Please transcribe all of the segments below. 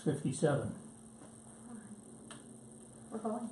6:57. We're going.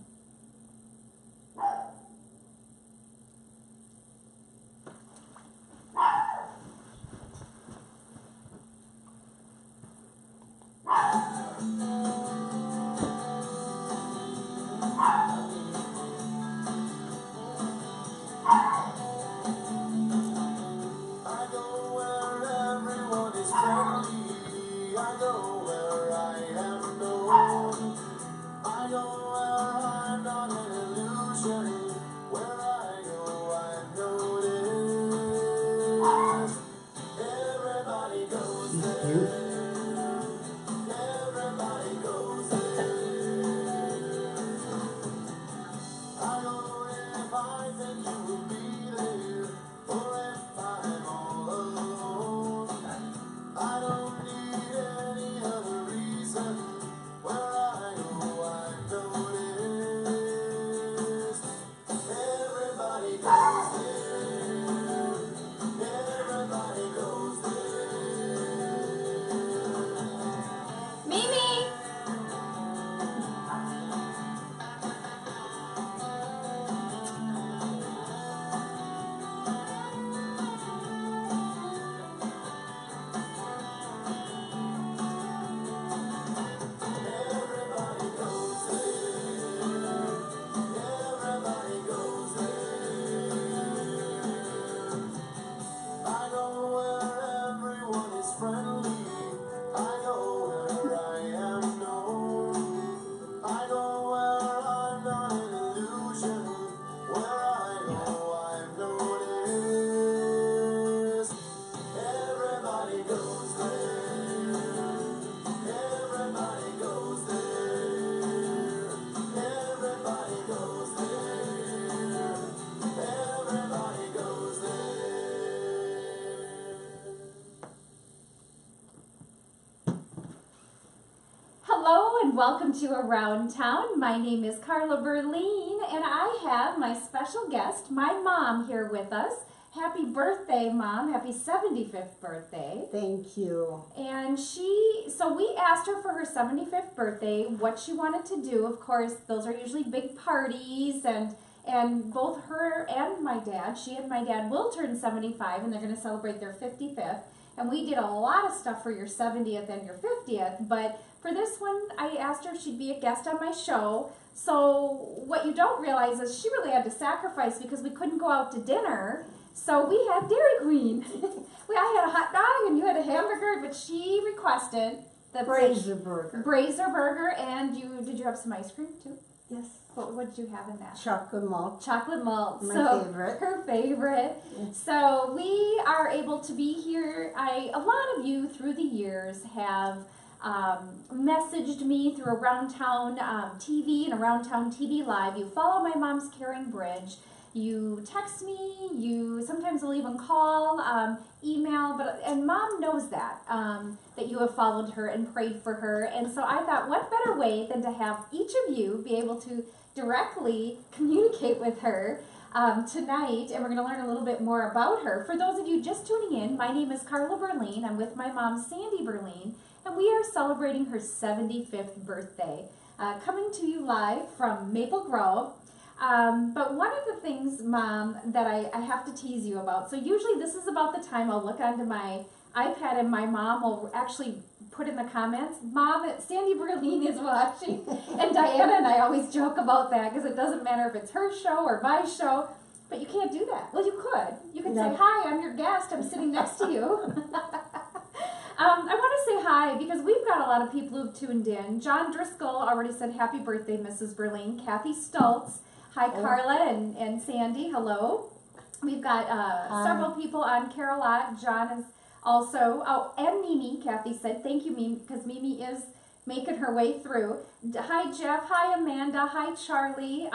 Hello and welcome to Around Town. My name is Carla Beaurline and I have my special guest, my mom, here with us. Happy birthday, Mom. Happy 75th birthday. Thank you. And so we asked her for her 75th birthday what she wanted to do. Of course, those are usually big parties, and both her and my dad, she and my dad will turn 75 and they're going to celebrate their 55th. And we did a lot of stuff for your 70th and your 50th, but for this one, I asked her if she'd be a guest on my show. So what you don't realize is she really had to sacrifice because we couldn't go out to dinner. So we had Dairy Queen. I had a hot dog and you had a hamburger, but she requested the Brazier burger. Brazier burger, and did you have some ice cream too? Yes. What did you have in that? Chocolate malt. Chocolate malt. My favorite. Her favorite. Yes. So we are able to be here. A lot of you through the years have messaged me through Around Town TV and Around Town TV Live. You follow my mom's Caring Bridge. You text me. You sometimes will even call, email. And Mom knows that you have followed her and prayed for her. And so I thought, what better way than to have each of you be able to directly communicate with her tonight, and we're going to learn a little bit more about her. For those of you just tuning in, my name is Carla Beaurline. I'm with my mom, Sandy Beaurline, and we are celebrating her 75th birthday, coming to you live from Maple Grove. But one of the things, Mom, that I have to tease you about, so usually this is about the time I'll look onto my iPad and my mom will actually put in the comments, Mom, Sandy Beaurline is watching. And Diana and I always joke about that because it doesn't matter if it's her show or my show, but you can't do that. Well, you could. You could say, hi, I'm your guest. I'm sitting next to you. I want to say hi because we've got a lot of people who've tuned in. John Driscoll already said happy birthday, Mrs. Beaurline. Kathy Stoltz. Hi, Carla and Sandy. Hello. We've got several people on Carolot. John is also, and Mimi, Kathy said, thank you, Mimi, because Mimi is making her way through. Hi, Jeff. Hi, Amanda. Hi, Charlie.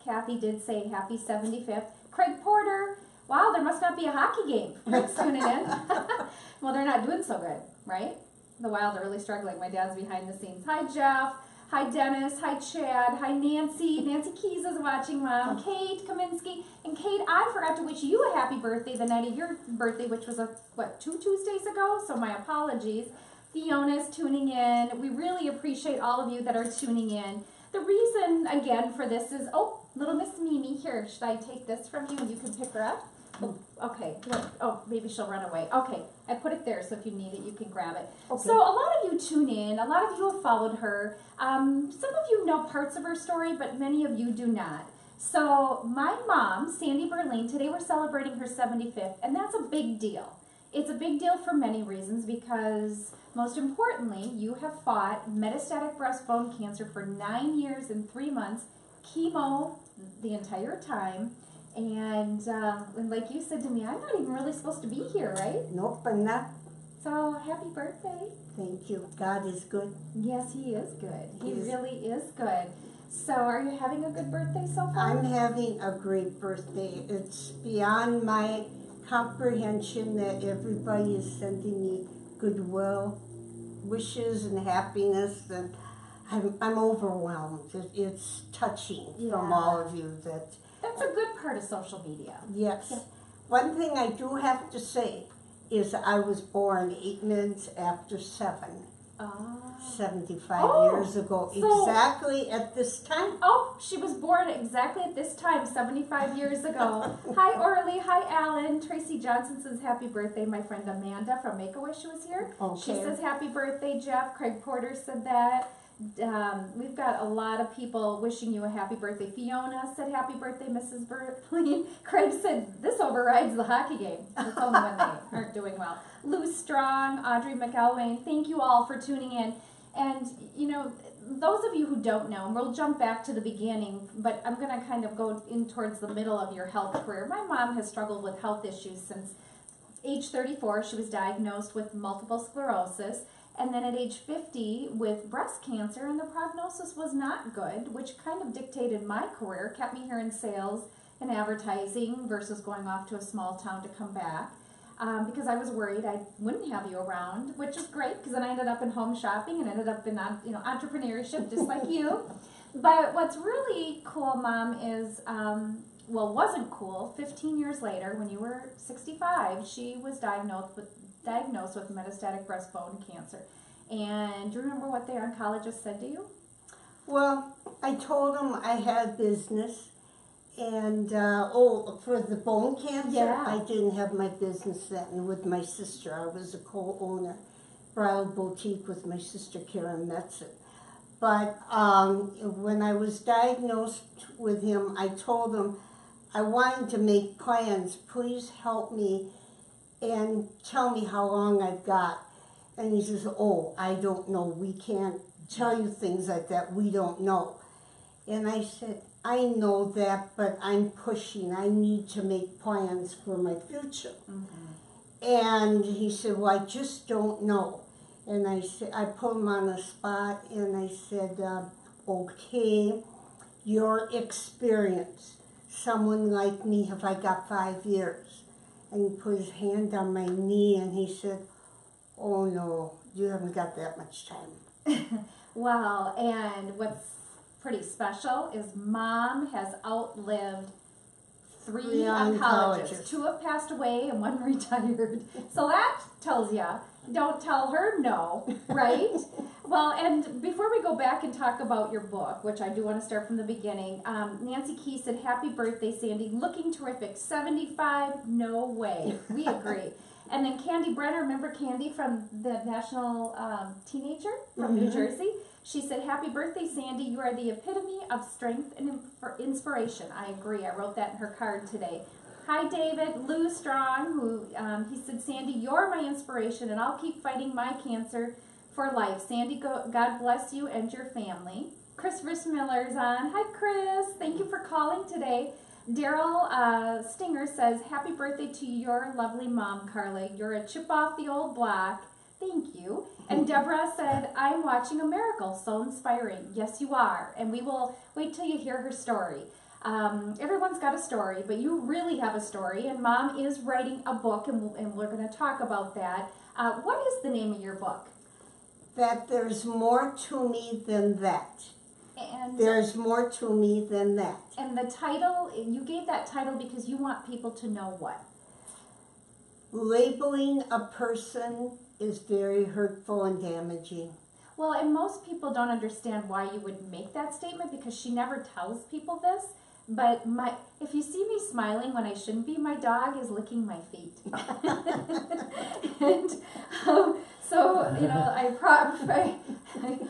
Kathy did say happy 75th. Craig Porter. Wow, there must not be a hockey game. Craig's tuning in. Well, they're not doing so good, right? The Wild are really struggling. My dad's behind the scenes. Hi, Jeff. Hi, Dennis. Hi, Chad. Hi, Nancy. Nancy Keys is watching, Mom. Kate Kaminsky. And Kate, I forgot to wish you a happy birthday the night of your birthday, which was, 2 Tuesdays ago? So my apologies Fiona's tuning in. We really appreciate all of you that are tuning in. The reason, again, for this is, oh, little Miss Mimi here. Should I take this from you and you can pick her up? Oh, okay. Oh, maybe she'll run away. Okay, I put it there so if you need it, you can grab it. Okay. So a lot of you tune in. A lot of you have followed her. Some of you know parts of her story, but many of you do not. So my mom, Sandy Beaurline, today we're celebrating her 75th, and that's a big deal. It's a big deal for many reasons because, most importantly, you have fought metastatic breast bone cancer for 9 years and 3 months, chemo the entire time, and like you said to me, I'm not even really supposed to be here, right? Nope, I'm not. So, happy birthday. Thank you. God is good. Yes, he is good. He Yes. really is good. So, are you having a good birthday so far? I'm having a great birthday. It's beyond my comprehension that everybody is sending me goodwill, wishes, and happiness, and I'm overwhelmed. It's touching from Yeah. all of you. That's a good part of social media. Yes. Yeah. One thing I do have to say is I was born 8 minutes after 7. Oh. 75 Oh, years ago, so- exactly at this time. Oh, she was born exactly at this time, 75 years ago. Hi, Orly. Hi, Alan. Tracy Johnson says happy birthday. My friend Amanda from Make-A-Wish was here. She Okay. says happy birthday, Jeff. Craig Porter said that. We've got a lot of people wishing you a happy birthday. Fiona said happy birthday, Mrs. Bertline. Craig said this overrides the hockey game. It's only when they aren't doing well. Lou Strong, Audrey McElwain, thank you all for tuning in. And, you know, those of you who don't know, and we'll jump back to the beginning, but I'm going to kind of go in towards the middle of your health career. My mom has struggled with health issues since age 34. She was diagnosed with multiple sclerosis. And then at age 50 with breast cancer, and the prognosis was not good, which kind of dictated my career, kept me here in sales and advertising versus going off to a small town to come back. Because I was worried I wouldn't have you around, which is great because then I ended up in home shopping and ended up in entrepreneurship just like you. But what's really cool, Mom, is well, wasn't cool. 15 years later, when you were 65, she was diagnosed with metastatic breast bone cancer. And do you remember what the oncologist said to you? Well, I told him I had business, and for the bone cancer, Yeah. I didn't have my business then with my sister. I was a co-owner, Bridal Boutique with my sister Karen Metzen. But when I was diagnosed with him, I told him I wanted to make plans. Please help me and tell me how long I've got. And he says, oh, I don't know. We can't tell you things like that. We don't know. And I said, I know that, but I'm pushing. I need to make plans for my future. Mm-hmm. And he said, well, I just don't know. And I said, I put him on the spot, and I said, okay, your experience. Someone like me, have I got 5 years? And he put his hand on my knee and he said, oh no, you haven't got that much time. Wow, and what's pretty special is Mom has outlived three oncologists. 2 have passed away and 1 retired. So that tells you, don't tell her no, right? Well, and before we go back and talk about your book, which I do want to start from the beginning, Nancy Key said, happy birthday, Sandy. Looking terrific. 75? No way. We agree. And then Candy Brenner, remember Candy from the National Teenager from New Jersey? She said, happy birthday, Sandy. You are the epitome of strength and inspiration. I agree. I wrote that in her card today. Hi, David. Lou Strong, who he said, Sandy, you're my inspiration, and I'll keep fighting my cancer for life. Sandy, God bless you and your family. Chris Miller's on. Hi, Chris. Thank you for calling today. Daryl Stinger says, happy birthday to your lovely mom, Carla. You're a chip off the old block. Thank you. And Deborah said, I'm watching a miracle. So inspiring. Yes, you are. And we will wait till you hear her story. Everyone's got a story, but you really have a story. And Mom is writing a book, and we're going to talk about that. What is the name of your book? That there's more to me than that. And There's more to me than that. And the title, you gave that title because you want people to know what? Labeling a person is very hurtful and damaging. Well, and most people don't understand why you would make that statement because she never tells people this. But if you see me smiling when I shouldn't be, my dog is licking my feet. And so, you know, I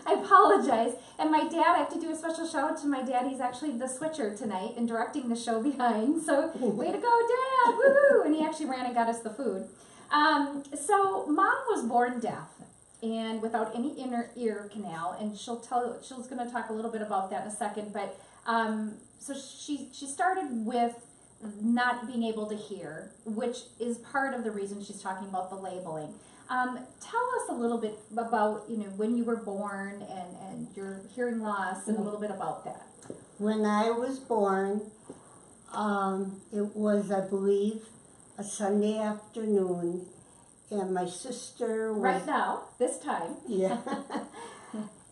apologize. And my dad, I have to do a special shout out to my dad. He's actually the switcher tonight and directing the show behind. So way to go, Dad! Woohoo! And he actually ran and got us the food. So Mom was born deaf and without any inner ear canal, and she's going to talk a little bit about that in a second. But so she started with not being able to hear, which is part of the reason she's talking about the labeling. Tell us a little bit about, you know, when you were born and your hearing loss and a little bit about that. When I was born, it was, I believe, a Sunday afternoon, and my sister was... Right now, this time. Yeah.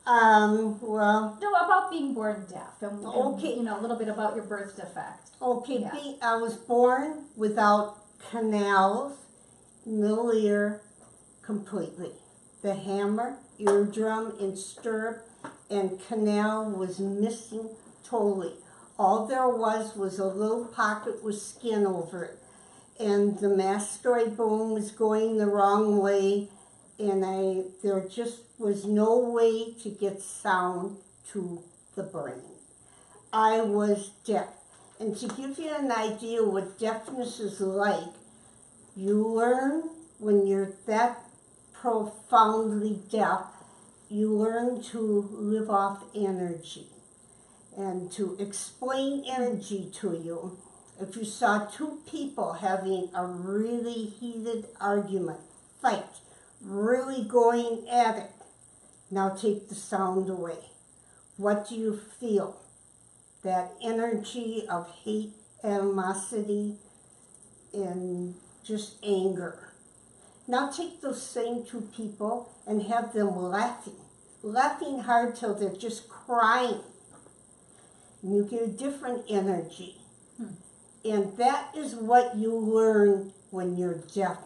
Well... No, about being born deaf and Okay. you know, a little bit about your birth defect. Okay, Yeah. I was born without canals, middle ear, completely. The hammer, eardrum, and stirrup and canal was missing totally. All there was a little pocket with skin over it. And the mastoid bone was going the wrong way, and there just was no way to get sound to the brain. I was deaf. And to give you an idea what deafness is like, you learn when you're that profoundly deaf, you learn to live off energy. And to explain energy to you, if you saw two people having a really heated argument, fight, really going at it, now take the sound away. What do you feel? That energy of hate, animosity, and just anger. Now take those same two people and have them laughing hard till they're just crying. And you get a different energy. And that is what you learn when you're deaf,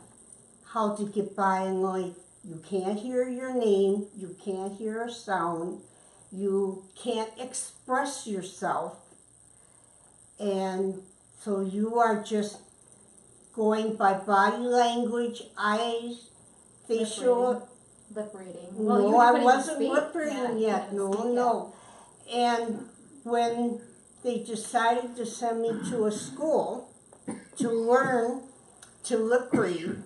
how to get by in life. You can't hear your name, you can't hear a sound, you can't express yourself, and so you are just going by body language, eyes, facial. Lip reading. No, I wasn't lip reading yet. No. And when they decided to send me to a school to learn to lip read,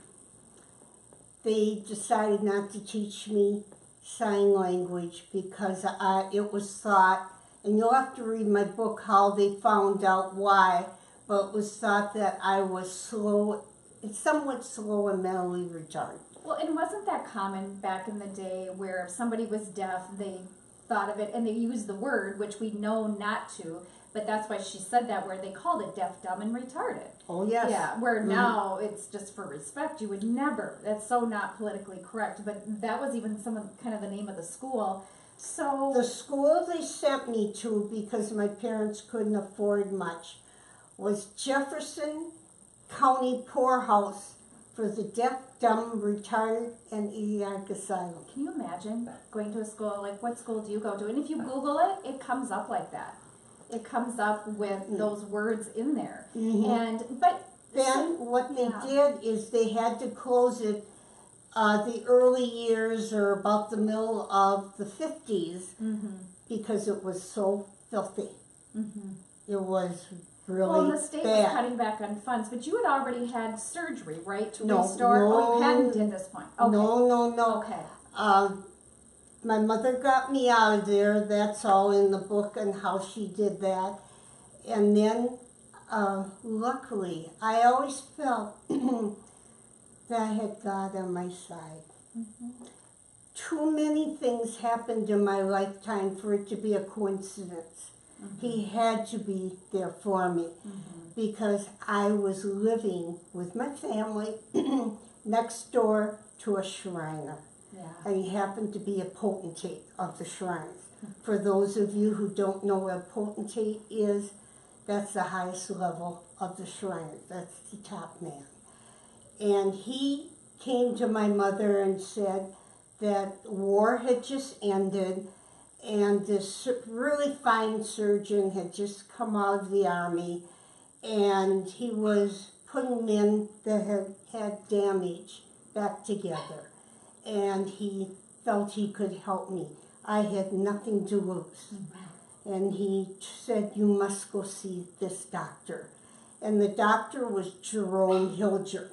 they decided not to teach me sign language because it was thought, and you'll have to read my book how they found out why, but it was thought that I was somewhat slow and mentally retarded. Well, and wasn't that common back in the day where if somebody was deaf, they thought of it, and they used the word, which we know not to, but that's why she said that word. They called it deaf, dumb, and retarded. Oh, yes. Yeah, where now it's just for respect. You would never, that's so not politically correct, but that was even kind of the name of the school. So the school they sent me to, because my parents couldn't afford much, was Jefferson County Poorhouse for the deaf, dumb, retarded, and idiotic asylum. Can you imagine going to a school, like what school do you go to? And if you Google it, it comes up like that. It comes up with those words in there. But then what they did is they had to close it the early years or about the middle of the 50s because it was so filthy. It was really well, the state bad. was cutting back on funds, but you had already had surgery, right, to restore? No, oh, you hadn't at this point. Okay. No. Okay. My mother got me out of there. That's all in the book and how she did that. And then, luckily, I always felt that I had God on my side. Too many things happened in my lifetime for it to be a coincidence. He had to be there for me because I was living with my family next door to a Shriner. Yeah. And he happened to be a potentate of the shrines. For those of you who don't know what a potentate is, that's the highest level of the shrine. That's the top man. And he came to my mother and said that war had just ended, and this really fine surgeon had just come out of the army, and he was putting men that had damage back together, and he felt he could help me. I had nothing to lose. And he said, you must go see this doctor. And the doctor was Jerome Hilger.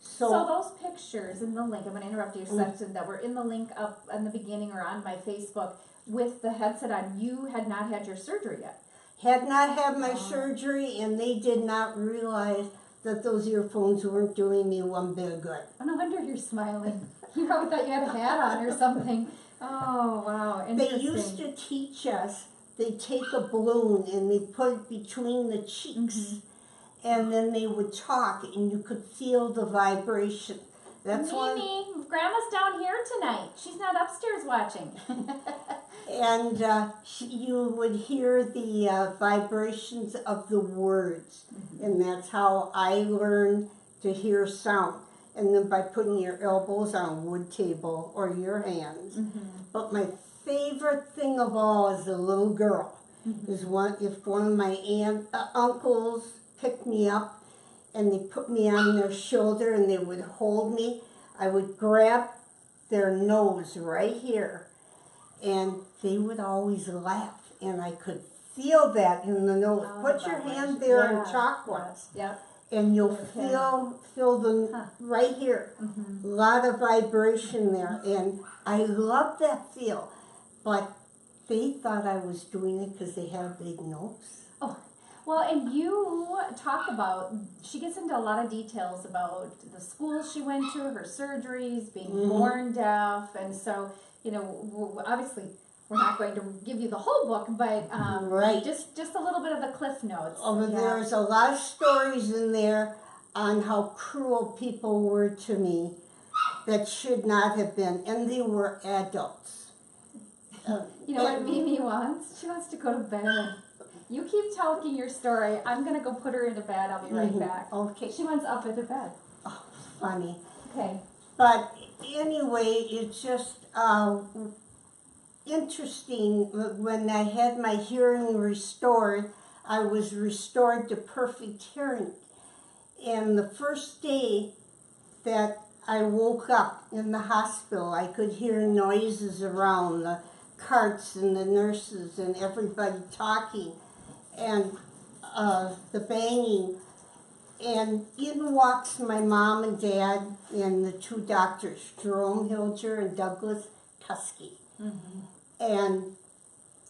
So those pictures in the link, I'm going to interrupt you a second, that were in the link up in the beginning or on my Facebook with the headset on, you had not had your surgery yet. Had not had my surgery, and they did not realize that those earphones weren't doing me one bit of good. Oh, no wonder you're smiling. You probably thought you had a hat on or something. Oh, wow. They used to teach us, they take a balloon and they put it between the cheeks, and then they would talk and you could feel the vibration. That's Mimi, Grandma's down here tonight. She's not upstairs watching. And you would hear the vibrations of the words, and that's how I learned to hear sound. And then by putting your elbows on a wood table or your hands. But my favorite thing of all as a little girl is if one of my uncles picked me up and they put me on their shoulder and they would hold me, I would grab their nose right here, and they would always laugh, and I could feel that in the nose. Put your hand there and talk once. And you'll feel them right here. A lot of vibration there, and I love that feel. But they thought I was doing it because they had a big nose. Oh, well, and you talk about, she gets into a lot of details about the schools she went to, her surgeries, being born deaf, and so, you know, obviously we're not going to give you the whole book, but just a little bit of the cliff notes. There's a lot of stories in there on how cruel people were to me that should not have been, and they were adults. You know what Mimi wants? She wants to go to bed. You keep telling your story. I'm going to go put her into bed. I'll be right back. Okay. She wants up into bed. Oh, funny. Okay. But anyway, it's just interesting. When I had my hearing restored, I was restored to perfect hearing. And the first day that I woke up in the hospital, I could hear noises around, the carts and the nurses and everybody talking, and the banging. And in walks my mom and dad and the two doctors, Jerome Hilger and Douglas Tusky. And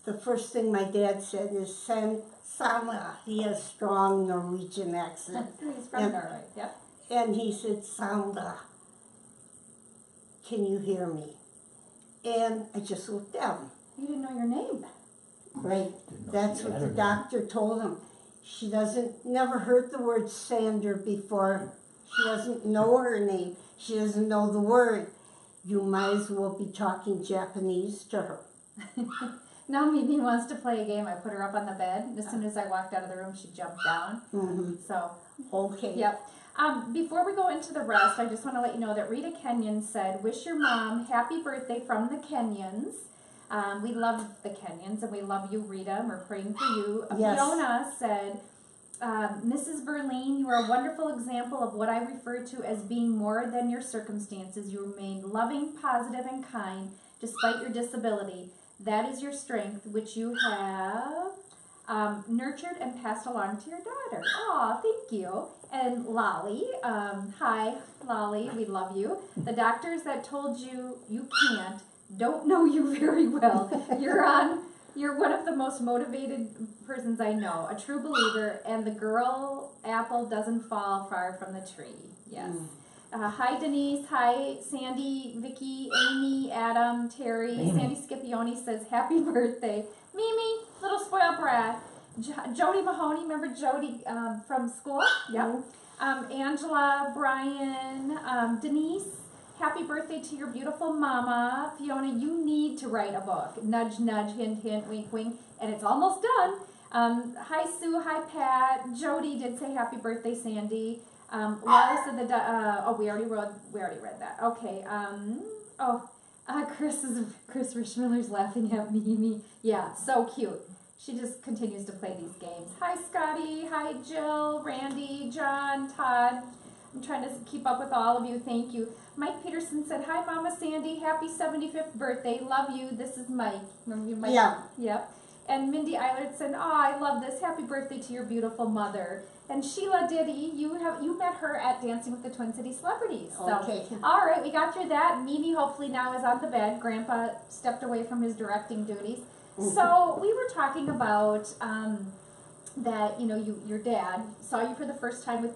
the first thing my dad said is, Sama, he has strong Norwegian accent. He's from Norway, yep. And he said, Sandra, can you hear me? And I just looked down. You didn't know your name. Right, that's what the doctor told him. She never heard the word Sander before. She doesn't know her name. She doesn't know the word. You might as well be talking Japanese to her. Now Mimi wants to play a game. I put her up on the bed. And as soon as I walked out of the room, she jumped down. So, okay. Yep. Before we go into the rest, I just want to let you know that Rita Kenyon said, wish your mom happy birthday from the Kenyons. We love the Kenyons, and we love you, Rita, and we're praying for you. Yes. Fiona said, Mrs. Beaurline, you are a wonderful example of what I refer to as being more than your circumstances. You remain loving, positive, and kind despite your disability. That is your strength, which you have nurtured and passed along to your daughter. Aw, thank you. And Lolly, hi, Lolly, we love you. The doctors that told you you can't don't know you very well. You're one of the most motivated persons I know, a true believer, and the girl apple doesn't fall far from the tree. Yes. Hi, Denise. Hi, Sandy, Vicky, Amy, Adam, Terry. Sandy Scipione says, happy birthday. Mimi, little spoiled brat. Jody Mahoney, remember Jody from school? Yep. Angela, Brian, Denise, happy birthday to your beautiful mama. Fiona, you need to write a book. Nudge, nudge, hint, hint, wink, wink. And it's almost done. Hi, Sue. Hi, Pat. Jody did say happy birthday, Sandy. Laura said we already read that. Okay. Chris Richmiller's laughing at me. Yeah, so cute. She just continues to play these games. Hi, Scotty. Hi, Jill, Randy, John, Todd. I'm trying to keep up with all of you. Thank you. Mike Peterson said, hi, Mama Sandy. Happy 75th birthday. Love you. This is Mike. Remember you, Mike? Yeah. Yep. And Mindy Eilert said, oh, I love this. Happy birthday to your beautiful mother. And Sheila Diddy, you met her at Dancing with the Twin City Celebrities. So, Okay. all right, we got through that. Mimi hopefully now is on the bed. Grandpa stepped away from his directing duties. So we were talking about that, your dad saw you for the first time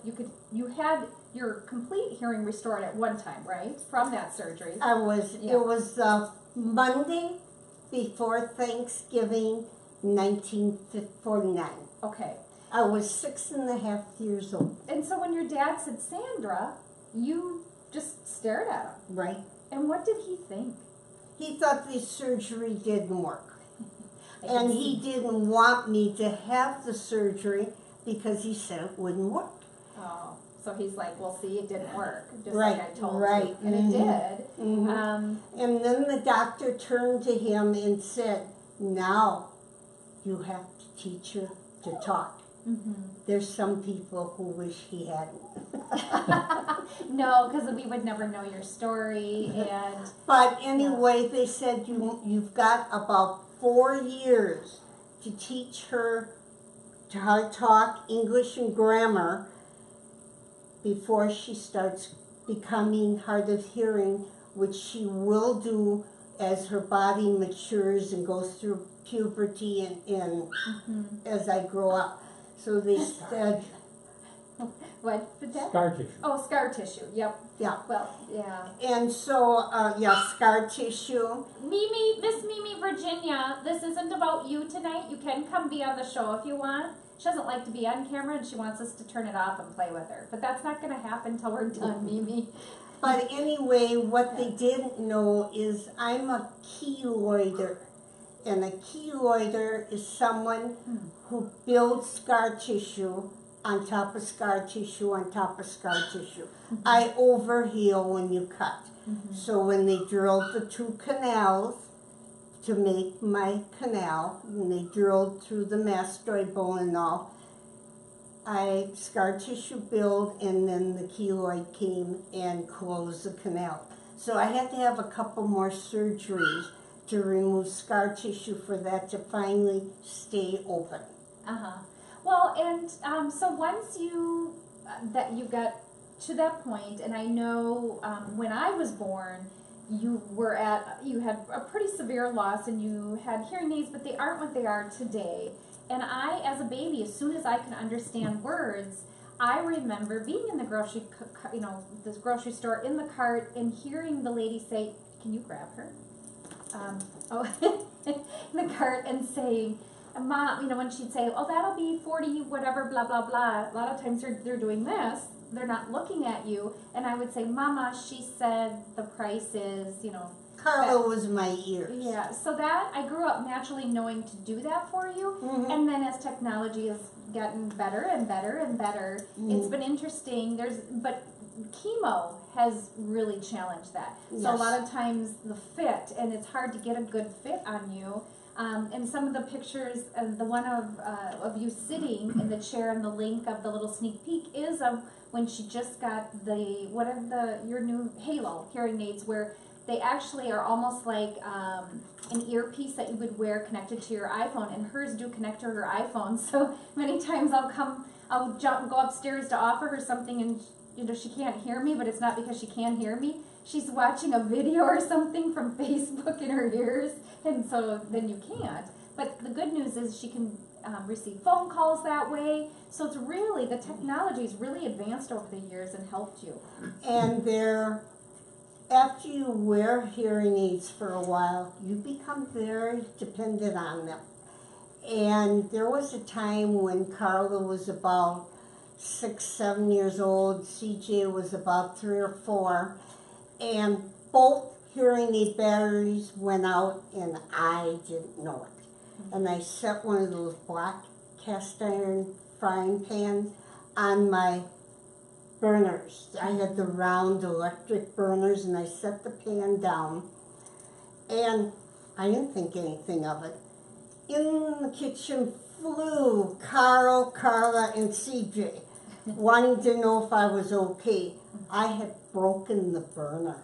you had your complete hearing restored at one time, right? From that surgery. It was Monday before Thanksgiving, 1949. Okay. I was 6.5 years old. And so when your dad said, Sandra, you just stared at him. Right. And what did he think? He thought the surgery didn't work. And he didn't want me to have the surgery because he said it wouldn't work. Oh, so he's like, well, see, it didn't work, just Right, like I told right. you. And it did. And then the doctor turned to him and said, now you have to teach her to talk. There's some people who wish he hadn't. No, because we would never know your story. And But anyway, they said you've got about 4 years to teach her how to talk English and grammar before she starts becoming hard of hearing, which she will do as her body matures and goes through puberty and as I grow up. So they said, what? Scar tissue. Oh, scar tissue. Yep. yeah. Well, yeah. And so, scar tissue. Miss Mimi Virginia, this isn't about you tonight. You can come be on the show if you want. She doesn't like to be on camera and she wants us to turn it off and play with her. But that's not going to happen until we're done, Mimi. But anyway, what they didn't know is I'm a keloider. And a keloider is someone who builds scar tissue on top of scar tissue on top of scar tissue. I overheal when you cut. So when they drilled the 2 canals to make my canal, and they drilled through the mastoid bone and all, scar tissue built, and then the keloid came and closed the canal. So I had to have a couple more surgeries to remove scar tissue for that to finally stay open. Well, and so once you got to that point, and I know when I was born, you had a pretty severe loss, and you had hearing aids, but they aren't what they are today. And I, as a baby, as soon as I can understand words, I remember being in the grocery store in the cart and hearing the lady say, "Can you grab her?" in the cart, and saying, Mom, when she'd say, oh, that'll be 40, whatever, blah, blah, blah. A lot of times they're doing this. They're not looking at you. And I would say, Mama, she said the price is, Carla was my ears. Yeah, so that, I grew up naturally knowing to do that for you. And then as technology has gotten better and better and better, it's been interesting. But chemo has really challenged that. So a lot of times the fit, and it's hard to get a good fit on you. And some of the pictures, the one of you sitting in the chair, and the link of the little sneak peek is of when she just got your new Halo hearing aids, where they actually are almost like an earpiece that you would wear connected to your iPhone, and hers do connect to her iPhone. So many times I'll go upstairs to offer her something, and she can't hear me, but it's not because she can't hear me. She's watching a video or something from Facebook in her ears, and so then you can't. But the good news is she can receive phone calls that way. So it's really, the technology's really advanced over the years and helped you. And after you wear hearing aids for a while, you become very dependent on them. And there was a time when Carla was about 6, 7 years old, CJ was about 3 or 4, and both hearing aid batteries went out, and I didn't know it. And I set one of those black cast iron frying pans on my burners. I had the round electric burners, and I set the pan down, and I didn't think anything of it. In the kitchen flew Carl, Carla, and CJ, wanting to know if I was okay. I had broken the burner.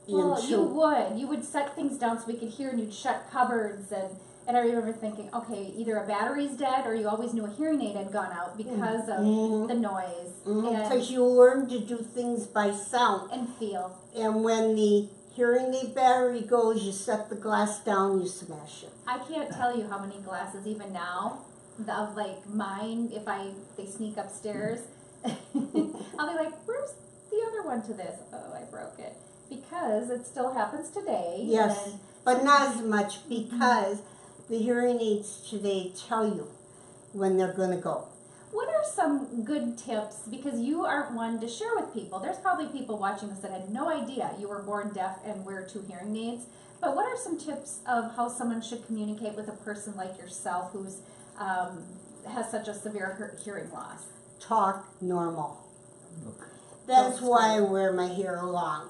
Well, you would set things down so we could hear, and you'd shut cupboards, and I remember thinking, okay, either a battery's dead or you always knew a hearing aid had gone out because of the noise. Because you learn to do things by sound. And feel. And when the hearing aid battery goes, you set the glass down, you smash it. I can't tell you how many glasses, even now, of like mine, if they sneak upstairs, I'll be like, where's the other one to this? Oh, I broke it. Because it still happens today. Yes, but not as much, because the hearing aids today tell you when they're going to go. What are some good tips, because you aren't one to share with people? There's probably people watching this that had no idea you were born deaf and wear 2 hearing aids. But what are some tips of how someone should communicate with a person like yourself who's has such a severe hearing loss? Talk normal. That's why I wear my hair long.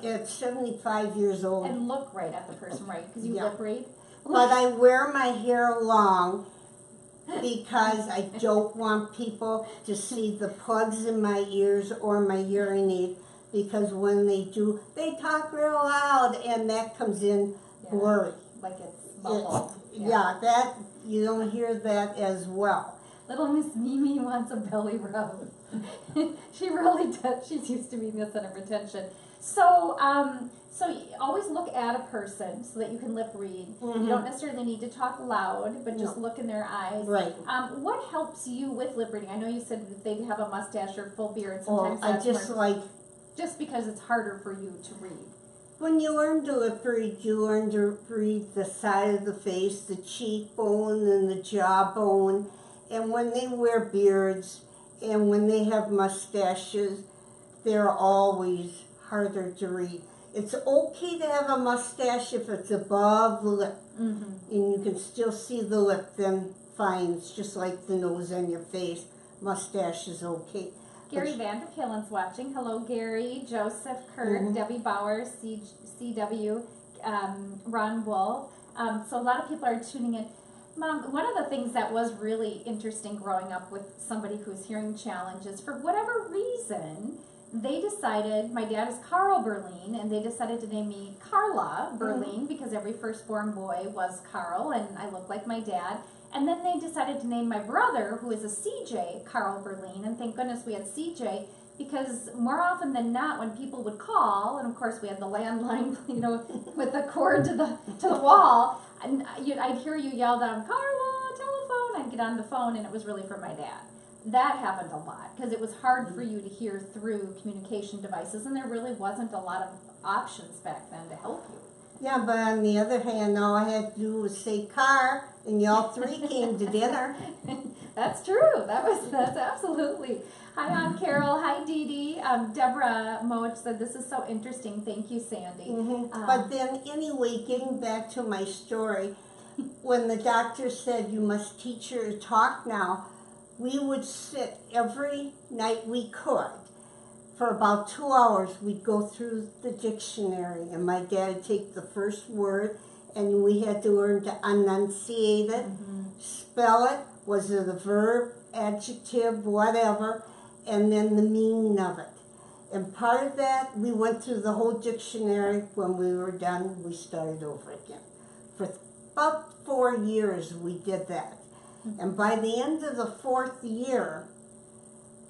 At 75 years old. And look right at the person, right? Because you lip read. But I wear my hair long because I don't want people to see the plugs in my ears or my hearing aid, because when they do, they talk real loud, and that comes in blurry. Like it's muffled. That you don't hear that as well. Little Miss Mimi wants a belly rub. She really does. She's used to being the center of attention. So, so you always look at a person so that you can lip read. You don't necessarily need to talk loud, but just look in their eyes. Right. What helps you with lip reading? I know you said that they have a mustache or full beard. Sometimes I just just because it's harder for you to read. When you learn to lip read, you learn to read the side of the face, the cheekbone and the jawbone. And when they wear beards and when they have mustaches, they're always harder to read. It's okay to have a mustache if it's above the lip, and you can still see the lip, then fine. It's just like the nose on your face. Mustache is okay. Gary Vanderkillen's watching. Hello, Gary, Joseph, Kurt, Debbie Bauer, CW, Ron Wool. So a lot of people are tuning in. Mom, one of the things that was really interesting growing up with somebody who's hearing challenges, for whatever reason, they decided, my dad is Carl Beaurline, and they decided to name me Carla Beaurline because every firstborn boy was Carl, and I look like my dad. And then they decided to name my brother, who is a CJ, Carl Beaurline, and thank goodness we had CJ, because more often than not, when people would call, and of course we had the landline, you know, with the cord to the wall, and I'd hear you yell down, Carla, telephone. I'd get on the phone, and it was really for my dad. That happened a lot because it was hard for you to hear through communication devices, and there really wasn't a lot of options back then to help you. Yeah, but on the other hand, all I had to do was say car, and y'all 3 came to dinner. That's true. That's absolutely. Hi, Aunt Carol. Hi, Dee Dee. Deborah Moich said this is so interesting. Thank you, Sandy. But then anyway, getting back to my story, when the doctor said you must teach her to talk now, we would sit every night we could. For about 2 hours, we'd go through the dictionary, and my dad would take the first word, and we had to learn to enunciate it, spell it, was it a verb, adjective, whatever, and then the meaning of it. And part of that, we went through the whole dictionary. When we were done, we started over again. For about 4 years, we did that. And by the end of the 4th year,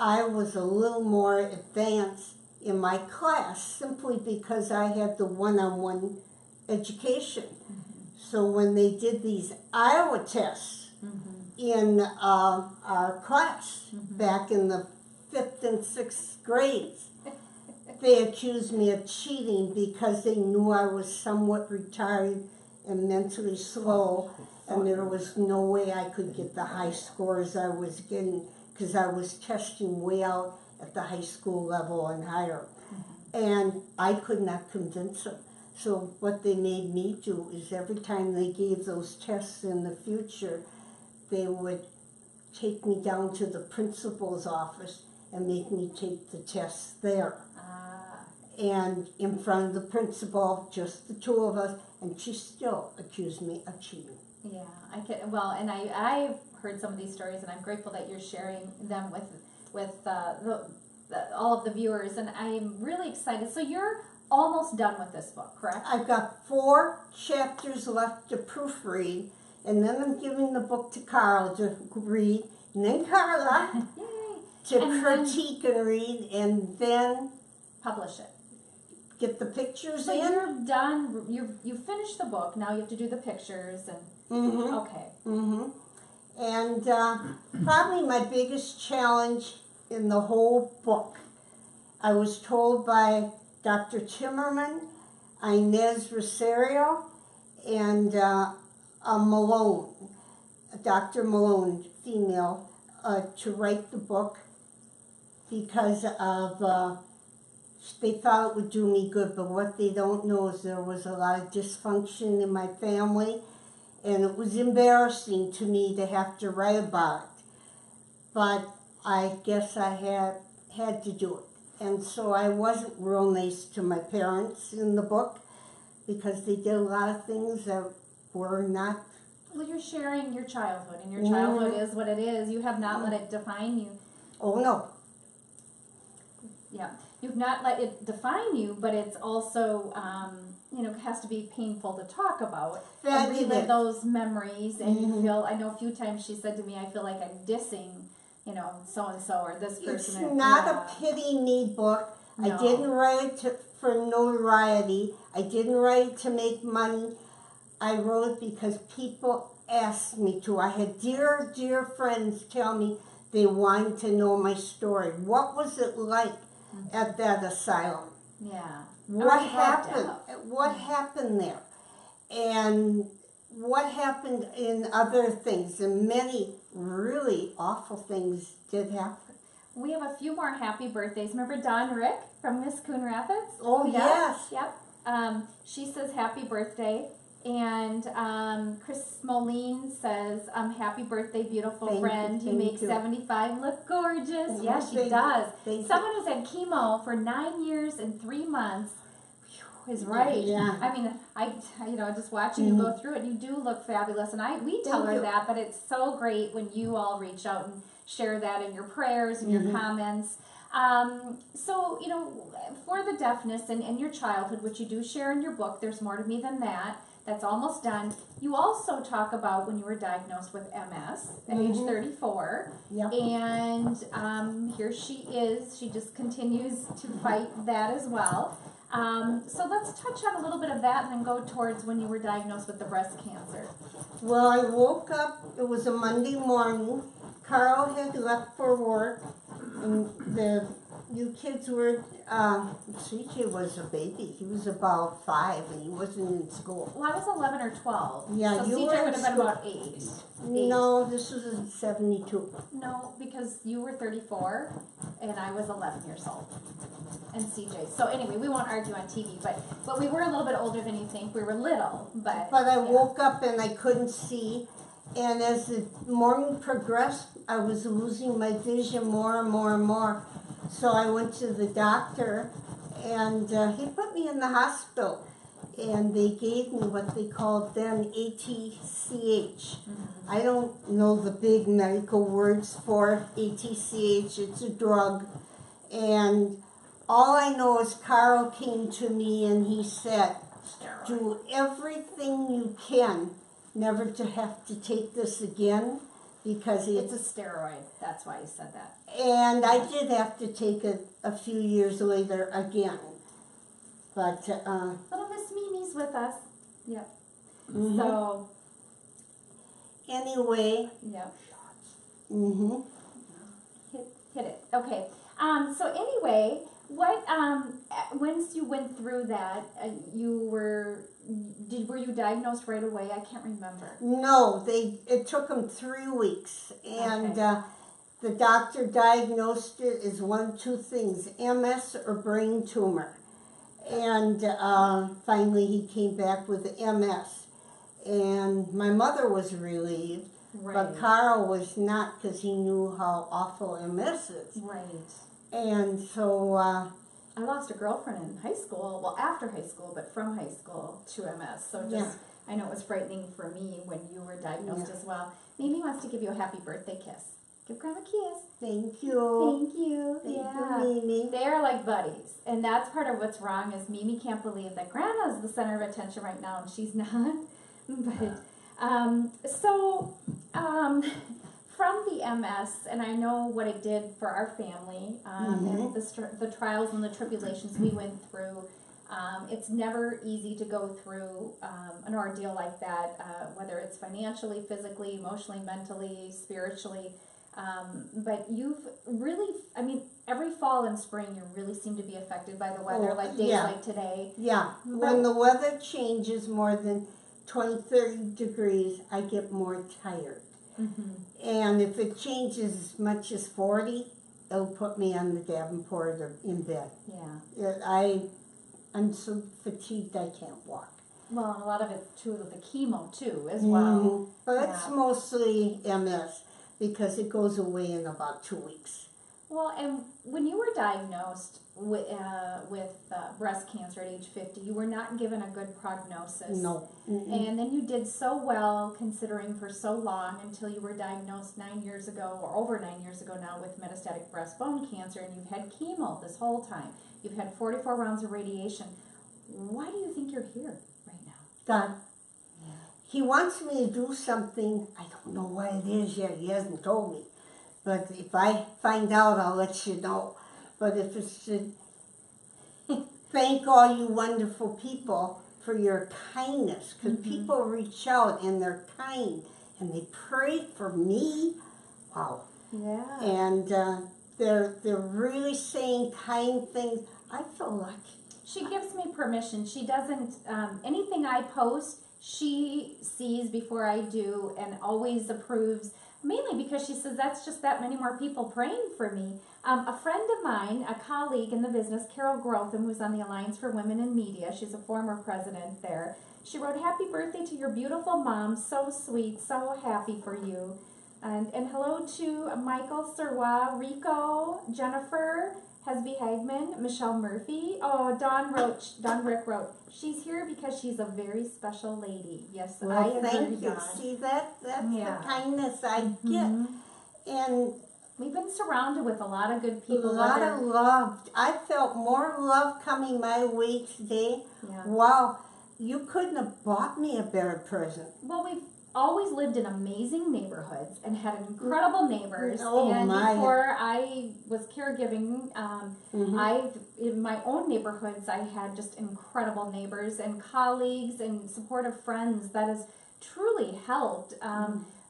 I was a little more advanced in my class, simply because I had the one-on-one education. So when they did these Iowa tests in our class back in the 5th and 6th grades, they accused me of cheating because they knew I was somewhat retarded and mentally slow, and there was no way I could get the high scores I was getting, because I was testing way out at the high school level and higher. And I could not convince them. So what they made me do is every time they gave those tests in the future, they would take me down to the principal's office and make me take the tests there. Ah. And in front of the principal, just the two of us, and she still accused me of cheating. Yeah, I can. Well, and I've heard some of these stories, and I'm grateful that you're sharing them with all of the viewers. And I'm really excited. So you're almost done with this book, correct? I've got 4 chapters left to proofread, and then I'm giving the book to Carl to read, and then Carla Yay! to And critique and read, and then Publish it. get the pictures So in. you're done. You finished the book. Now you have to do the pictures and. Mm-hmm. Okay. Mm-hmm. And probably my biggest challenge in the whole book, I was told by Dr. Timmerman, Inez Rosario, and Malone, Dr. Malone, female, to write the book because of, they thought it would do me good, but what they don't know is there was a lot of dysfunction in my family, and it was embarrassing to me to have to write about it. But I guess I had to do it. And so I wasn't real nice to my parents in the book because they did a lot of things that were not. Well, you're sharing your childhood, and your childhood is what it is. You have not let it define you. Oh no. Yeah, you've not let it define you, but it's also, has to be painful to talk about. That and it relive is. those memories, and you feel, I know a few times she said to me, I feel like I'm dissing, so-and-so or this person. It's not a pity me book. No. I didn't write it for notoriety. I didn't write it to make money. I wrote it because people asked me to. I had dear, dear friends tell me they wanted to know my story. What was it like at that asylum? Yeah. What happened? What happened there? And what happened in other things? And many really awful things did happen. We have a few more happy birthdays. Remember Don Rick from Miss Coon Rapids? Oh, yes. Yep. She says happy birthday. And Chris Moline says, happy birthday, beautiful friend. You make 75 look gorgeous. Yeah, she does. Someone who's had chemo for 9 years and 3 months is right. Yeah. I mean, just watching you go through it, you do look fabulous. And we tell her that, but it's so great when you all reach out and share that in your prayers and your comments. So, for the deafness and your childhood, which you do share in your book, There's More to Me Than That. That's almost done. You also talk about when you were diagnosed with MS at age 34. Yep. And here she is. She just continues to fight that as well. So let's touch on a little bit of that and then go towards when you were diagnosed with the breast cancer. Well, I woke up, it was a Monday morning. Carl had left for work, and you kids were, CJ was a baby. He was about 5 and he wasn't in school. Well, I was 11 or 12. Yeah, so you CJ were in would have been school. about 8. No, this was in 72. No, because you were 34 and I was 11 years old. And CJ. So anyway, we won't argue on TV, but we were a little bit older than you think. We were little, but I woke up and I couldn't see. And as the morning progressed, I was losing my vision more and more and more. So I went to the doctor, and he put me in the hospital. And they gave me what they called then ATCH. I don't know the big medical words for ATCH. It's a drug. And all I know is Carl came to me and he said, do everything you can never to have to take this again, because it's a steroid. That's why he said that. And I did have to take it a few years later again. But little Miss Mimi's with us. Yep. So anyway. Yep. Hit it. Okay. So anyway, what once you went through that, were you diagnosed right away? I can't remember. No, it took them 3 weeks, and the doctor diagnosed it as 1 of 2 things: MS or brain tumor. And finally, he came back with MS, and my mother was relieved. Right. But Carl was not, because he knew how awful MS is. Right. And so, I lost a girlfriend in high school, well, after high school, but from high school to MS. So just, Yeah. I know it was frightening for me when you were diagnosed Yeah. as well. Mimi wants to give you a happy birthday kiss. Give Grandma a kiss. thank you. Thank you. Thank Yeah. you, Mimi. They're like buddies. And that's part of what's wrong is Mimi can't believe that Grandma's the center of attention right now and she's not. But, from the MS, and I know what it did for our family, and the trials and the tribulations we went through. It's never easy to go through an ordeal like that, whether it's financially, physically, emotionally, mentally, spiritually. But you've really, I mean, every fall and spring you really seem to be affected by the weather, like days like today. Yeah, when the weather changes more than 20, 30 degrees, I get more tired. And if it changes as much as 40, it'll put me on the Davenport or in bed. Yeah. I'm so fatigued I can't walk. Well, and a lot of it too with the chemo too as well. But it's mostly MS because it goes away in about 2 weeks. Well, and when you were diagnosed with breast cancer at age 50, you were not given a good prognosis. No. And then you did so well considering for so long until you were diagnosed 9 years ago, or over 9 years ago now, with metastatic breast bone cancer, and you've had chemo this whole time. You've had 44 rounds of radiation. Why do you think you're here right now? God. He wants me to do something. I don't know what it is yet. He hasn't told me. But if I find out, I'll let you know. But if it's to thank all you wonderful people for your kindness, because people reach out and they're kind and they pray for me. Wow. Yeah. And they're really saying kind things. I feel lucky. She gives me permission. She doesn't, anything I post, she sees before I do and always approves, mainly because she says that's just that many more people praying for me. A friend of mine, a colleague in the business, Carol Grotham, who's on the Alliance for Women in Media, she's a former president there, she wrote, "Happy birthday to your beautiful mom, so sweet, so happy for you." And hello to Michael Serwa, Rico, Jennifer, Hesby Hagman, Michelle Murphy. Oh, Don Rick wrote, "She's here because she's a very special lady." Yes, Well, I agree, thank you. Don. See, that's the kindness I get. And we've been surrounded with a lot of good people. a lot of love. I felt more love coming my way today. Yeah. Wow, you couldn't have bought me a better present. Well, we've always lived in amazing neighborhoods and had incredible neighbors. Oh, and my. before I was caregiving, in my own neighborhoods, I had just incredible neighbors and colleagues and supportive friends. That has truly helped.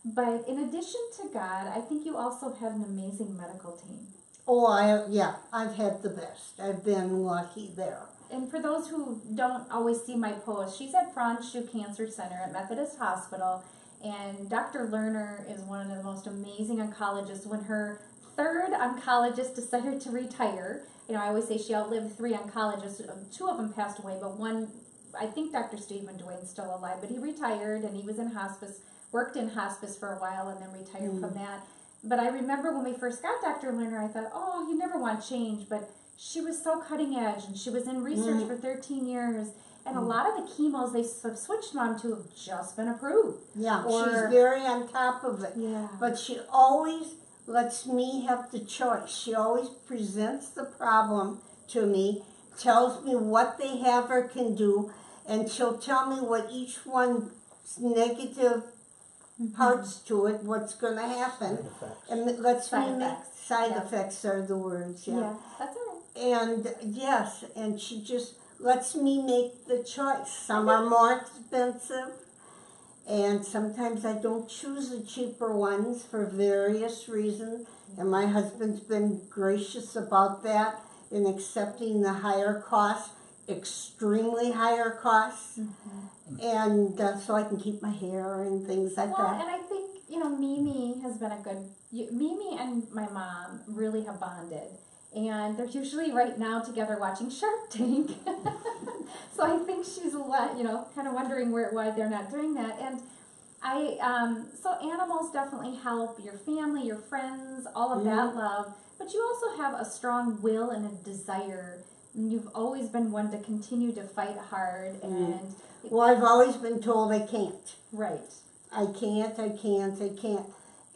But in addition to God, I think you also had an amazing medical team. Oh, I've had the best. I've been lucky there. And for those who don't always see my posts, she's at Franz Shoe Cancer Center at Methodist Hospital, and Dr. Lerner is one of the most amazing oncologists. When her third oncologist decided to retire, I always say she outlived 3 oncologists. 2 of them passed away, but one, I think Dr. Stephen Duane's still alive, but he retired and he was in hospice, worked in hospice for a while and then retired from that. But I remember when we first got Dr. Lerner, I thought, oh, you never want change, but she was so cutting edge, and she was in research for 13 years, and a lot of the chemos they switched mom to have just been approved. Yeah, she's very on top of it. Yeah. But she always lets me have the choice. She always presents the problem to me, tells me what they have or can do, and she'll tell me what each one's negative parts to it, what's going to happen. And it lets me make side effects are the words, Yeah, that's all right. And yes, and she just lets me make the choice. Some are more expensive, and sometimes I don't choose the cheaper ones for various reasons. And my husband's been gracious about that in accepting the higher costs, extremely higher costs, and so I can keep my hair and things like that. And I think, Mimi has been Mimi and my mom really have bonded. And they're usually right now together watching Shark Tank. So I think she's kind of wondering why they're not doing that. And So animals definitely help your family, your friends, all of that love. But you also have a strong will and a desire. And you've always been one to continue to fight hard. And Well, I've always been told I can't. right. I can't.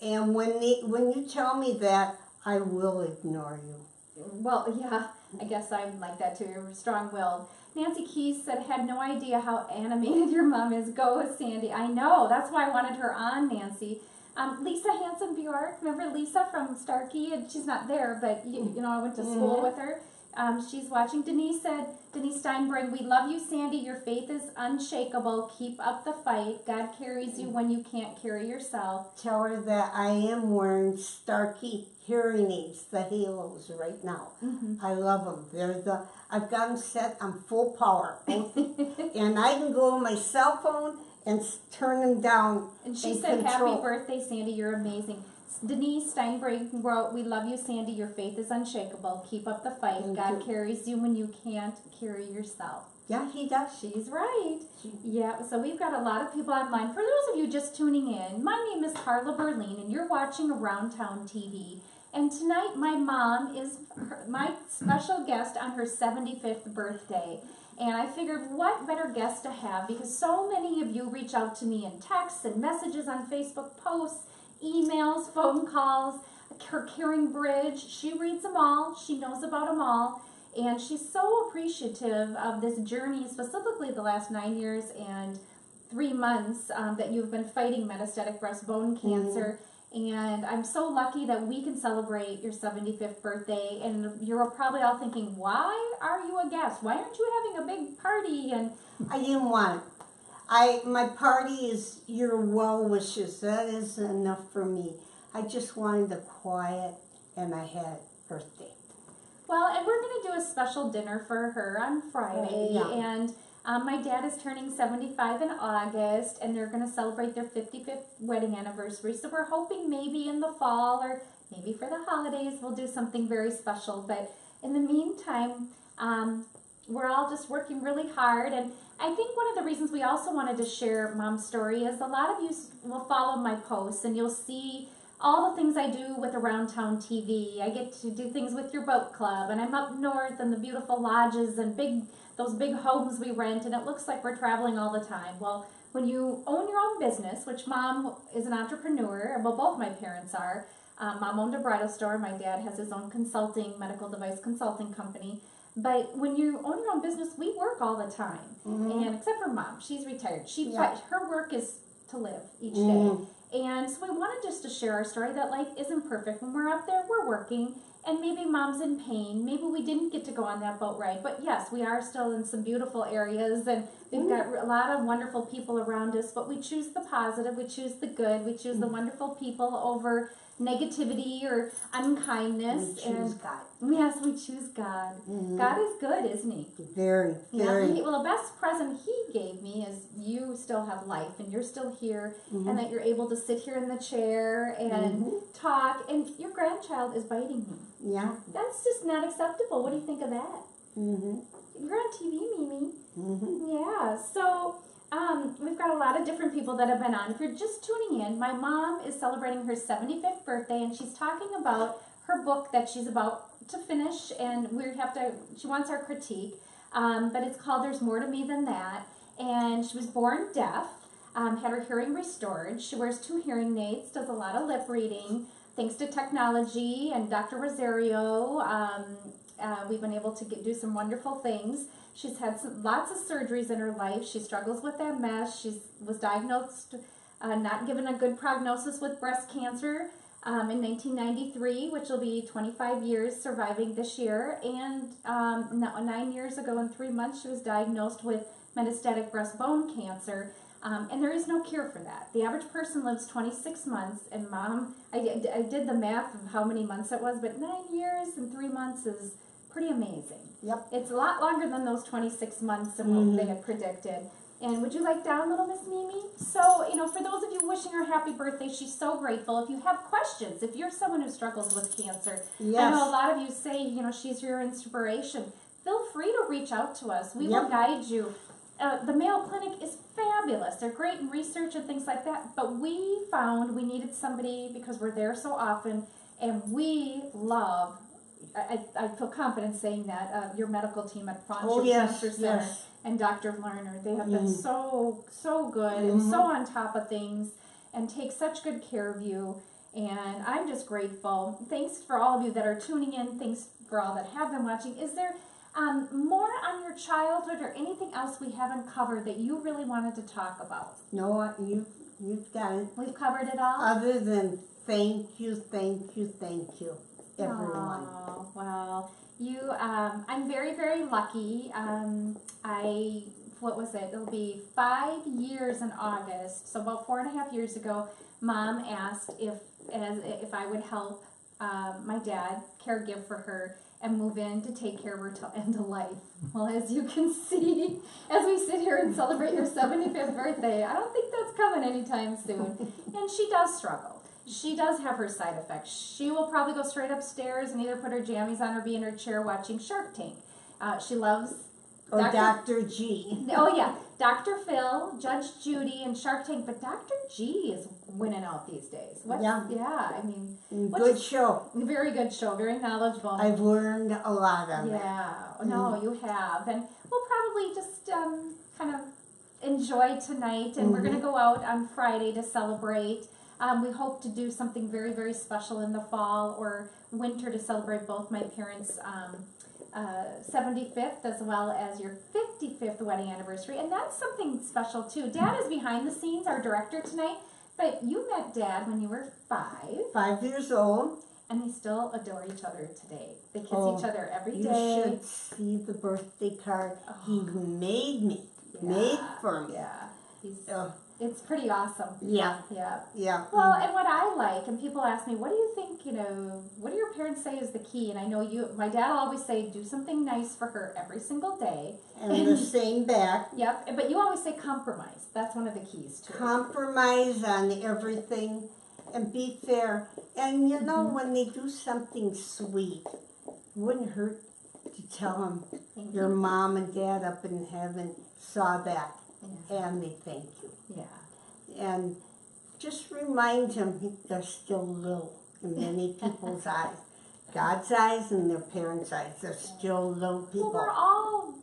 And when you tell me that, I will ignore you. Well, yeah, I guess I'm like that too. You're strong-willed. Nancy Keys said, had no idea how animated your mom is. Go, Sandy. I know. That's why I wanted her on, Nancy. Lisa Hanson Bjork, remember Lisa from Starkey? And she's not there, but you know, I went to school with her. She's watching. Denise Steinberg, we love you, Sandy. Your faith is unshakable. Keep up the fight. God carries you when you can't carry yourself. Tell her that I am wearing Starkey hearing aids, the halos, right now. I love them. I've got them set on full power, and I can go on my cell phone and turn them down. And she said, happy birthday, Sandy. You're amazing. Denise Steinberg wrote, we love you, Sandy. Your faith is unshakable. Keep up the fight. God carries you when you can't carry yourself. Yeah, he does. She's right. Yeah, so we've got a lot of people online. For those of you just tuning in, my name is Carla Beaurline, and you're watching Around Town TV. And tonight, my mom is my special guest on her 75th birthday. And I figured what better guest to have, because so many of you reach out to me in texts and messages on Facebook posts, emails, phone calls, her Caring Bridge. She reads them all. She knows about them all. And she's so appreciative of this journey, specifically the last 9 years and 3 months that you've been fighting metastatic breast bone cancer. And I'm so lucky that we can celebrate your 75th birthday. And you're probably all thinking, why are you a guest? Why aren't you having a big party? And I didn't want it. My party is your well wishes. That is enough for me. I just wanted a quiet, and I had birthday. well, and we're going to do a special dinner for her on Friday. And my dad is turning 75 in August, and they're going to celebrate their 55th wedding anniversary. So we're hoping maybe in the fall or maybe for the holidays we'll do something very special. But in the meantime, we're all just working really hard. And I think one of the reasons we also wanted to share Mom's story is a lot of you will follow my posts and you'll see all the things I do with Around Town TV. I get to do things with your boat club, and I'm up north in the beautiful lodges and those big homes we rent, and it looks like we're traveling all the time. Well, when you own your own business, which Mom is an entrepreneur, well, both my parents are. Mom owned a bridal store. My dad has his own medical device consulting company. But when you own your own business, we work all the time. And except for Mom, she's retired. Her work is to live each day. And so we wanted just to share our story that life isn't perfect. When we're up there, we're working, and maybe Mom's in pain. Maybe we didn't get to go on that boat ride. But yes, we are still in some beautiful areas, and we've got a lot of wonderful people around us. But we choose the positive, we choose the good, we choose the wonderful people over negativity or unkindness. We choose God. Yes, we choose God. God is good, isn't He? Very, very. Yeah, well, the best present He gave me is you still have life, and you're still here, and that you're able to sit here in the chair and talk, and your grandchild is biting me. Yeah. That's just not acceptable. What do you think of that? You're on TV, Mimi. Yeah, so we've got a lot of different people that have been on. If you're just tuning in, my mom is celebrating her 75th birthday, and she's talking about her book that she's about to finish, and she wants our critique, but it's called There's More to Me Than That. And she was born deaf, had her hearing restored. She wears 2 hearing aids, does a lot of lip reading. Thanks to technology and Dr. Rosario, we've been able to do some wonderful things. She's had lots of surgeries in her life. She struggles with MS. She was diagnosed, not given a good prognosis with breast cancer in 1993, which will be 25 years surviving this year. And 9 years ago in 3 months, she was diagnosed with metastatic breast bone cancer. And there is no cure for that. The average person lives 26 months, and Mom, I did the math of how many months it was, but 9 years and 3 months is pretty amazing. Yep. It's a lot longer than those 26 months and what they had predicted. And would you like down, little Miss Mimi? So, for those of you wishing her happy birthday, she's so grateful. If you have questions, if you're someone who struggles with cancer, I know a lot of you say, she's your inspiration. Feel free to reach out to us. We will guide you. the Mayo Clinic is fabulous. They're great in research and things like that. But we found we needed somebody, because we're there so often, and we love, I feel confident saying that, your medical team at Faunch Cancer Center and Dr. Lerner. They have been so good and so on top of things and take such good care of you. And I'm just grateful. Thanks for all of you that are tuning in. Thanks for all that have been watching. Is there more on your childhood or anything else we haven't covered that you really wanted to talk about? No, you've got it. We've covered it all? Other than thank you, everyone. Oh, well, I'm very, very lucky. What was it? It'll be 5 years in August. So about 4.5 years ago, Mom asked if I would help my dad caregive for her and move in to take care of her till end of life. Well, as you can see, as we sit here and celebrate your 75th birthday, I don't think that's coming anytime soon. And she does struggle. She does have her side effects. She will probably go straight upstairs and either put her jammies on or be in her chair watching Shark Tank. She loves... Or Dr. G. Oh yeah, Dr. Phil, Judge Judy, and Shark Tank, but Dr. G is winning out these days. Yeah, I mean... Good show. Very good show, very knowledgeable. I've learned a lot on it. Yeah, no, you have. And we'll probably just kind of enjoy tonight, and we're going to go out on Friday to celebrate. We hope to do something very, very special in the fall or winter to celebrate both my parents' 75th as well as your 55th wedding anniversary, and that's something special too. Dad is behind the scenes, our director tonight, but you met Dad when you were 5. 5 years old. And they still adore each other today. They kiss each other every day. You should see the birthday card he made me, made for me. Yeah, it's pretty awesome. Yeah. Well, and what I like, and people ask me, what do you think, what do your parents say is the key? And I know my dad will always say, do something nice for her every single day. And the same back. Yep, but you always say compromise. That's one of the keys too. Compromise on everything and be fair. And you know, when they do something sweet, it wouldn't hurt to tell them your mom and dad up in heaven saw that and they thank you. Yeah. And just remind them they're still little in many people's eyes. God's eyes and their parents' eyes, they're still little people. Well, we're all,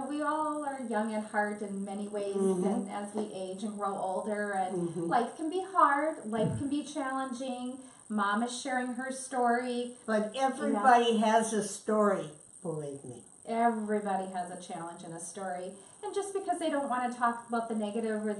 we all are young at heart in many ways, and as we age and grow older, and life can be hard, life can be challenging. Mom is sharing her story. But everybody has a story, believe me. Everybody has a challenge and a story. And just because they don't want to talk about the negative or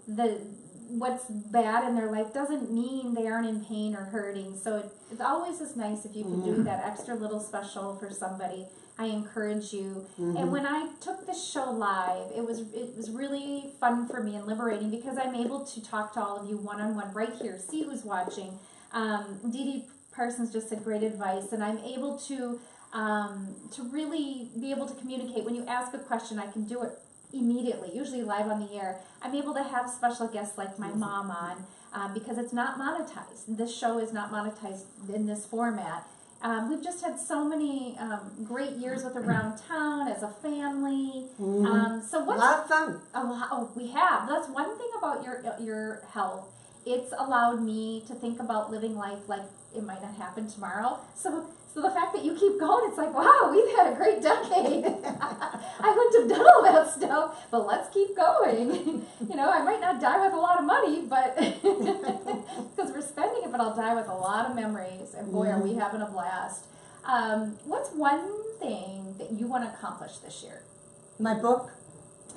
the what's bad in their life doesn't mean they aren't in pain or hurting. So it always is nice if you can do that extra little special for somebody. I encourage you. And when I took this show live, it was really fun for me and liberating because I'm able to talk to all of you one-on-one right here, see who's watching. Dee Dee Parsons just said great advice, and I'm able to really be able to communicate. When you ask a question, I can do it immediately, usually live on the air. I'm able to have special guests like my mom on because it's not monetized. This show is not monetized in this format. We've just had so many great years with Around Town as a family. So what's, a lot of fun. We have. That's one thing about your health. It's allowed me to think about living life like it might not happen tomorrow. So the fact that you keep going, it's like, wow, we've had a great decade. I wouldn't have done all that stuff, but let's keep going. I might not die with a lot of money, but because we're spending it, but I'll die with a lot of memories. And boy, are we having a blast. What's one thing that you want to accomplish this year? My book?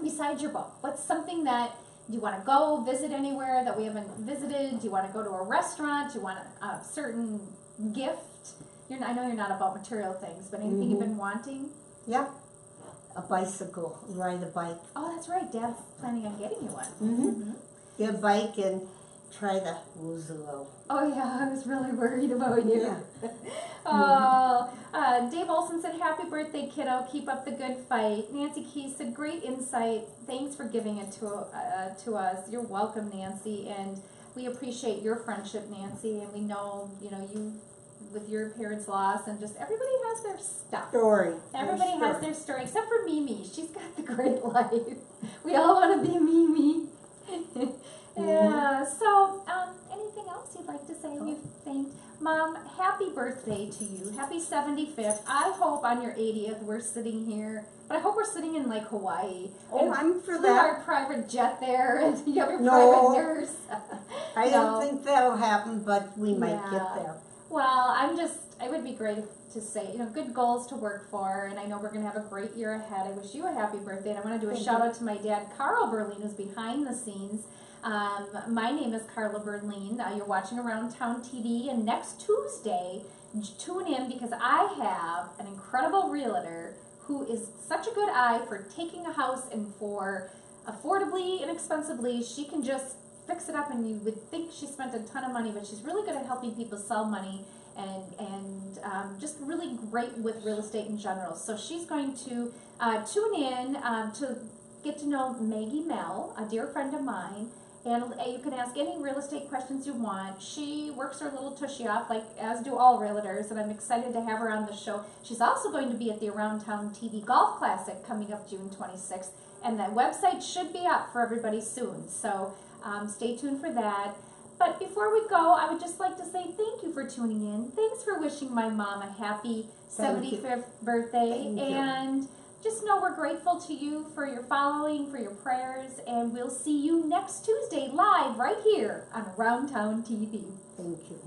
Besides your book, what's something that do you want to go visit anywhere that we haven't visited? Do you want to go to a restaurant? Do you want a certain gift? I know you're not about material things, but anything you've been wanting? Yeah. A bicycle. Ride a bike. Oh, that's right. Dad's planning on getting you one. Get a bike and try to lose a little. Oh, yeah. I was really worried about you. Yeah. Dave Olson said, happy birthday, kiddo. Keep up the good fight. Nancy Key said, great insight. Thanks for giving it to us. You're welcome, Nancy. And we appreciate your friendship, Nancy. And we know, you with your parents' loss, and just everybody has their stuff. Story. Everybody has their story, except for Mimi. She's got the great life. We all want to be Mimi. Yeah. So, anything else you'd like to say? You think, Mom? Happy birthday to you. Happy 75th. I hope on your 80th we're sitting here, but I hope we're sitting in like Hawaii. Oh, I'm for flew that. our private jet there, and you have your No. private nurse. I No. don't think that'll happen, but we might Yeah. get there. Well, it would be great to say, good goals to work for, and I know we're going to have a great year ahead. I wish you a happy birthday, and I want to do a Thank shout you. out to my dad, Carl Beaurline, who's behind the scenes. My name is Carla Beaurline. You're watching Around Town TV, and next Tuesday, tune in because I have an incredible realtor who is such a good eye for taking a house and for affordably, inexpensively. She can just fix it up, and you would think she spent a ton of money, but she's really good at helping people sell money and just really great with real estate in general. So she's going to tune in to get to know Maggie Mel, a dear friend of mine, and you can ask any real estate questions you want. She works her little tushy off, like as do all realtors, and I'm excited to have her on the show. She's also going to be at the Around Town TV Golf Classic coming up June 26th, and that website should be up for everybody soon. So stay tuned for that. But before we go, I would just like to say thank you for tuning in. Thanks for wishing my mom a happy 75th birthday. Thank you. And just know we're grateful to you for your following, for your prayers, and we'll see you next Tuesday live right here on Around Town TV. Thank you.